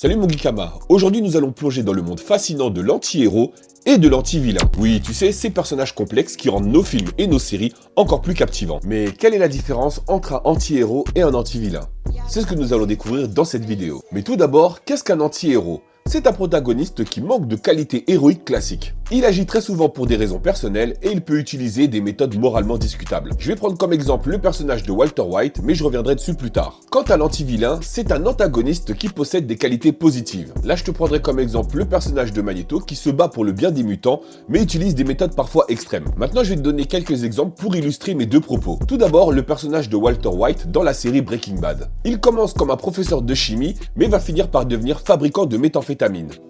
Salut mon Geekama, aujourd'hui nous allons plonger dans le monde fascinant de l'anti-héros et de l'anti-vilain. Oui, tu sais, ces personnages complexes qui rendent nos films et nos séries encore plus captivants. Mais quelle est la différence entre un anti-héros et un anti-vilain? C'est ce que nous allons découvrir dans cette vidéo. Mais tout d'abord, qu'est-ce qu'un anti-héros? C'est un protagoniste qui manque de qualités héroïques classiques. Il agit très souvent pour des raisons personnelles et il peut utiliser des méthodes moralement discutables. Je vais prendre comme exemple le personnage de Walter White, mais je reviendrai dessus plus tard. Quant à l'anti-vilain, c'est un antagoniste qui possède des qualités positives. Là, je te prendrai comme exemple le personnage de Magneto qui se bat pour le bien des mutants, mais utilise des méthodes parfois extrêmes. Maintenant, je vais te donner quelques exemples pour illustrer mes deux propos. Tout d'abord, le personnage de Walter White dans la série Breaking Bad. Il commence comme un professeur de chimie, mais va finir par devenir fabricant de méthamphétamine.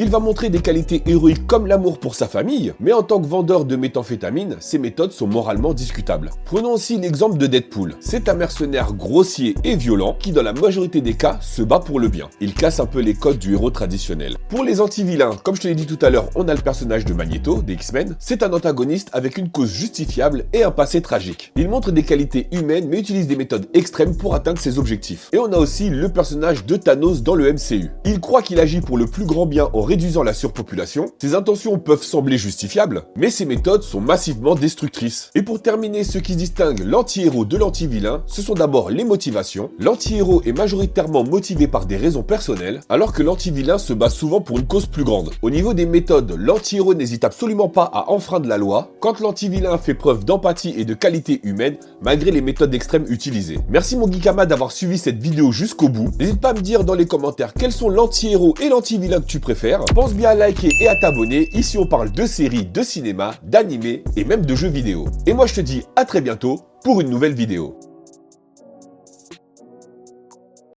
Il va montrer des qualités héroïques comme l'amour pour sa famille, mais en tant que vendeur de méthamphétamine, ses méthodes sont moralement discutables. Prenons aussi l'exemple de Deadpool. C'est un mercenaire grossier et violent qui, dans la majorité des cas, se bat pour le bien. Il casse un peu les codes du héros traditionnel. Pour les anti-vilains, comme je te l'ai dit tout à l'heure, on a le personnage de Magneto, des X-Men. C'est un antagoniste avec une cause justifiable et un passé tragique. Il montre des qualités humaines, mais utilise des méthodes extrêmes pour atteindre ses objectifs. Et on a aussi le personnage de Thanos dans le MCU. Il croit qu'il agit pour le plus grand bien en réduisant la surpopulation. Ses intentions peuvent sembler justifiables, mais ses méthodes sont massivement destructrices. Et pour terminer, ce qui distingue l'anti-héros de l'anti-vilain, ce sont d'abord les motivations. L'anti-héros est majoritairement motivé par des raisons personnelles, alors que l'anti-vilain se bat souvent pour une cause plus grande. Au niveau des méthodes, l'anti-héros n'hésite absolument pas à enfreindre la loi, quand l'anti-vilain fait preuve d'empathie et de qualité humaine, malgré les méthodes extrêmes utilisées. Merci mon Geekama d'avoir suivi cette vidéo jusqu'au bout. N'hésite pas à me dire dans les commentaires quels sont l'anti-héros et l'anti-vilain que tu préfères. Pense bien à liker et à t'abonner. Ici on parle de séries, de cinéma, d'animés et même de jeux vidéo. Et moi je te dis à très bientôt pour une nouvelle vidéo.